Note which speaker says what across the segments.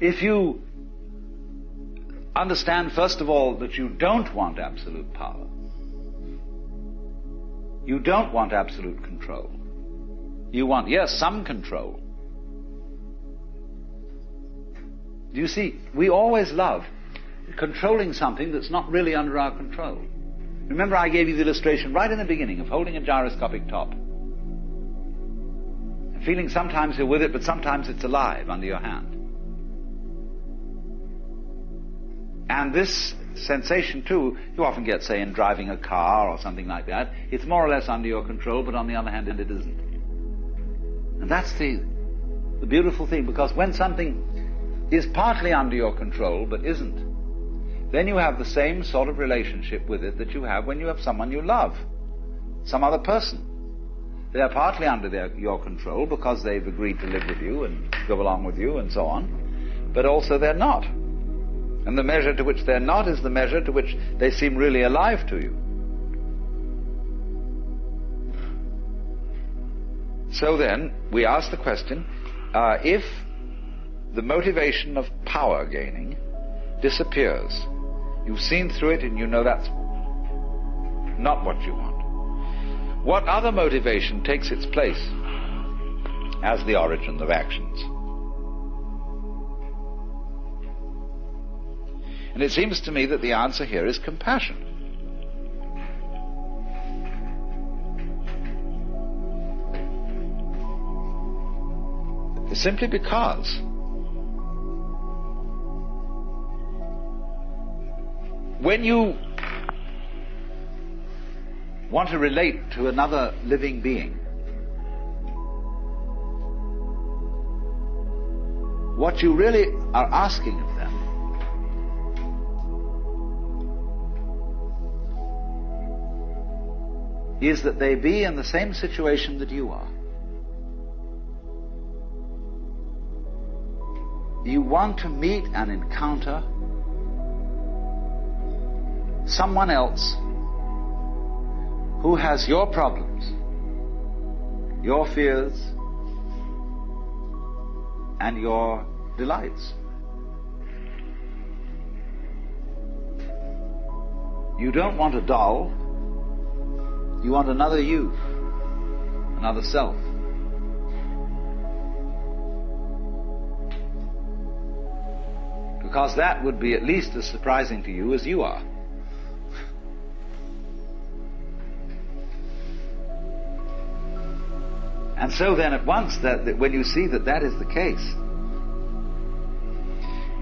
Speaker 1: if you understand, first of all, that you don't want absolute power, you don't want absolute control, you want, yes, some control. Do you see, we always love controlling something that's not really under our control. Remember, I gave you the illustration right in the beginning of holding a gyroscopic top. And feeling sometimes you're with it, but sometimes it's alive under your hand. And this sensation, too, you often get, say, in driving a car or something like that. It's more or less under your control, but on the other hand, it isn't. And that's the beautiful thing, because when something is partly under your control, but isn't, then you have the same sort of relationship with it that you have when you have someone you love, some other person. They are partly under your control because they've agreed to live with you and go along with you and so on, but also they're not. And the measure to which they're not is the measure to which they seem really alive to you. So then, we ask the question, if the motivation of power gaining disappears, you've seen through it and you know that's not what you want, what other motivation takes its place as the origin of actions? And it seems to me that the answer here is compassion. Simply because when you want to relate to another living being, what you really are asking of them is that they be in the same situation that you are. You want to meet and encounter someone else who has your problems, your fears, and your delights. You don't want a doll, you want another you, another self. Because that would be at least as surprising to you as you are. And so then at once, that when you see that that is the case,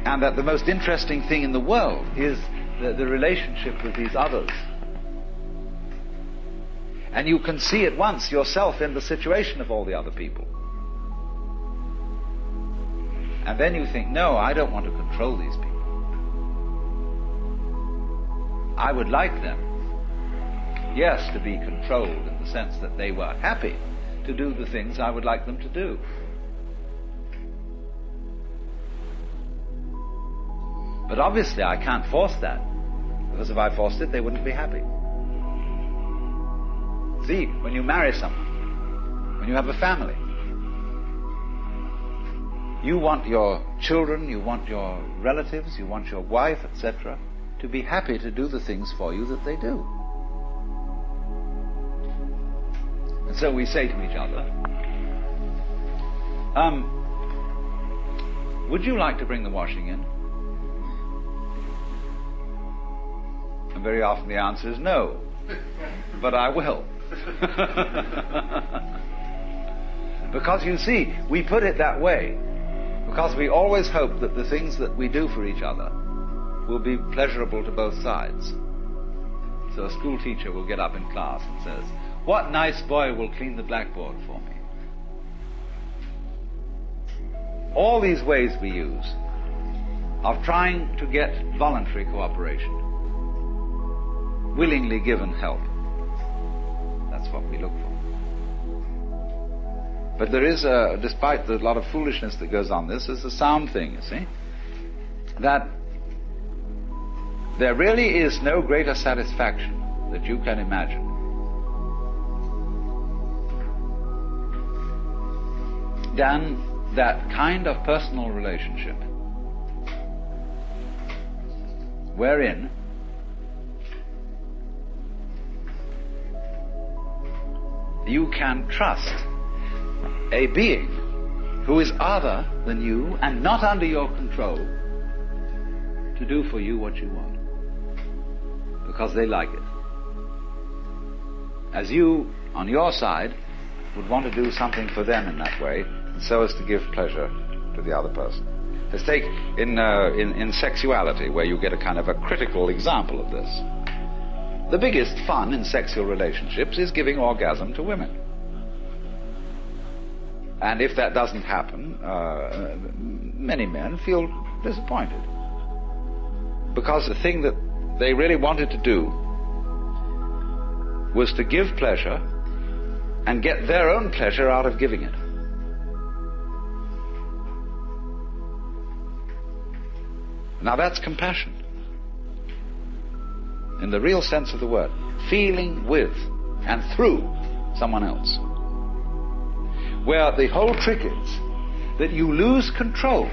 Speaker 1: and that the most interesting thing in the world is the relationship with these others, and you can see at once yourself in the situation of all the other people, and then you think, no, I don't want to control these people. I would like them, yes, to be controlled in the sense that they were happy to do the things I would like them to do. But obviously I can't force that, because if I forced it, they wouldn't be happy. See, when you marry someone, when you have a family, you want your children, you want your relatives, you want your wife, etc., to be happy to do the things for you that they do. And so we say to each other, would you like to bring the washing in? And very often the answer is no, but I will. Because you see, we put it that way because we always hope that the things that we do for each other will be pleasurable to both sides. So a school teacher will get up in class and says, "What nice boy will clean the blackboard for me?" All these ways we use of trying to get voluntary cooperation, willingly given help, that's what we look for. But there is despite the lot of foolishness that goes on, this is a sound thing, you see, that there really is no greater satisfaction that you can imagine than that kind of personal relationship wherein you can trust a being who is other than you and not under your control to do for you what you want, because they like it. As you, on your side, would want to do something for them in that way, so as to give pleasure to the other person. Let's take in sexuality, where you get a kind of a critical example of this. The biggest fun in sexual relationships is giving orgasm to women. And if that doesn't happen, many men feel disappointed, because the thing that they really wanted to do was to give pleasure and get their own pleasure out of giving it. Now that's compassion, in the real sense of the word, feeling with and through someone else. Where the whole trick is that you lose control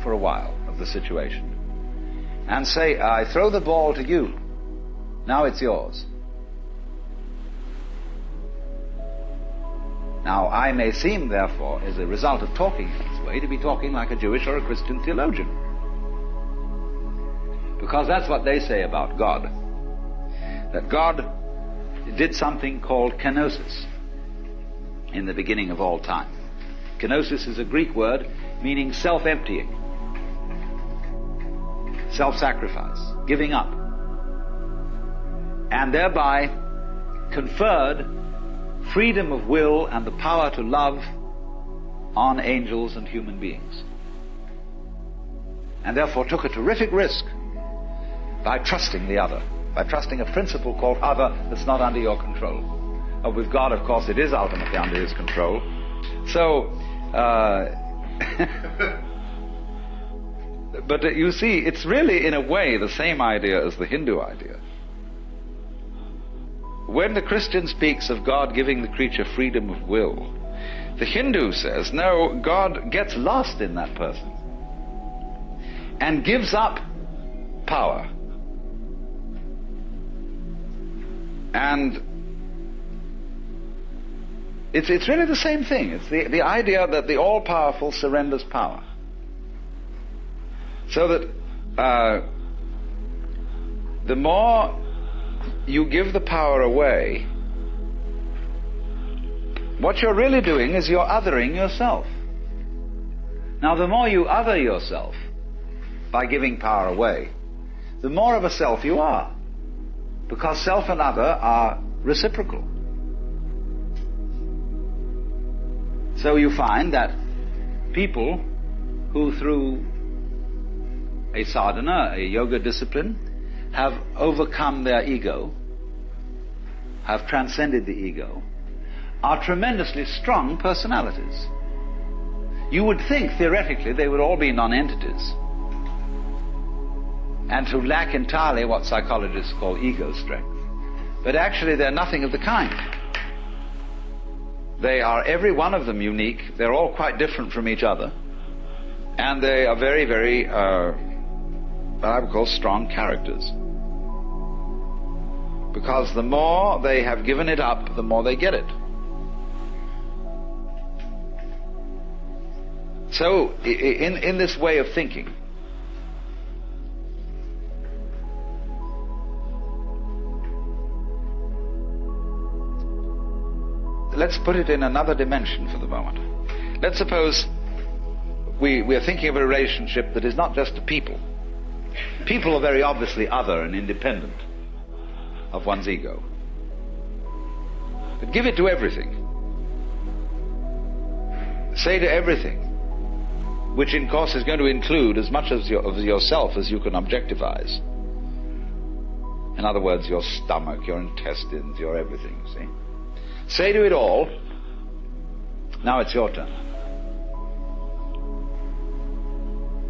Speaker 1: for a while of the situation and say, I throw the ball to you, now it's yours. Now, I may seem, therefore, as a result of talking in this way, to be talking like a Jewish or a Christian theologian. Because that's what they say about God. That God did something called kenosis in the beginning of all time. Kenosis is a Greek word meaning self-emptying, self-sacrifice, giving up, and thereby conferred freedom of will and the power to love on angels and human beings, and therefore took a terrific risk by trusting the other, by trusting a principle called other that's not under your control. With God, of course, it is ultimately under his control. So, but you see, it's really in a way the same idea as the Hindu idea. When the Christian speaks of God giving the creature freedom of will, the Hindu says, no, God gets lost in that person and gives up power. And it's really the same thing. It's the idea that the all-powerful surrenders power. So that the more you give the power away, what you're really doing is you're othering yourself. Now, the more you other yourself by giving power away, the more of a self you are, because self and other are reciprocal. So you find that people who through a sadhana, a yoga discipline, have overcome their ego, have transcended the ego, are tremendously strong personalities. You would think, theoretically, they would all be non-entities, and to lack entirely what psychologists call ego strength. But actually they're nothing of the kind. They are, every one of them, unique. They're all quite different from each other. And they are very, very, what I would call strong characters. Because the more they have given it up, the more they get it. So, in this way of thinking, let's put it in another dimension for the moment. Let's suppose we are thinking of a relationship that is not just to people. People are very obviously other and independent of one's ego. But give it to everything. Say to everything, which in course is going to include as much of yourself as you can objectivize. In other words, your stomach, your intestines, your everything, see? Say to it all, now it's your turn.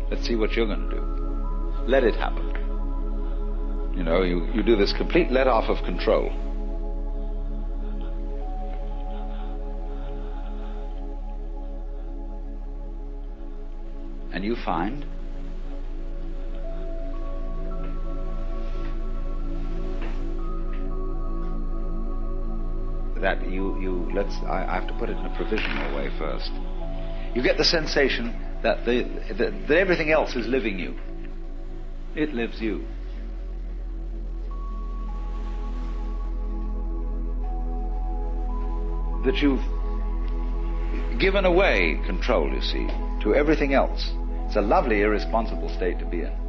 Speaker 1: Let's see what you're going to do. Let it happen. You know, you do this complete let-off of control. And you find that I have to put it in a provisional way first. You get the sensation that that everything else is living you. It lives you. That you've given away control, you see, to everything else. It's a lovely, irresponsible state to be in.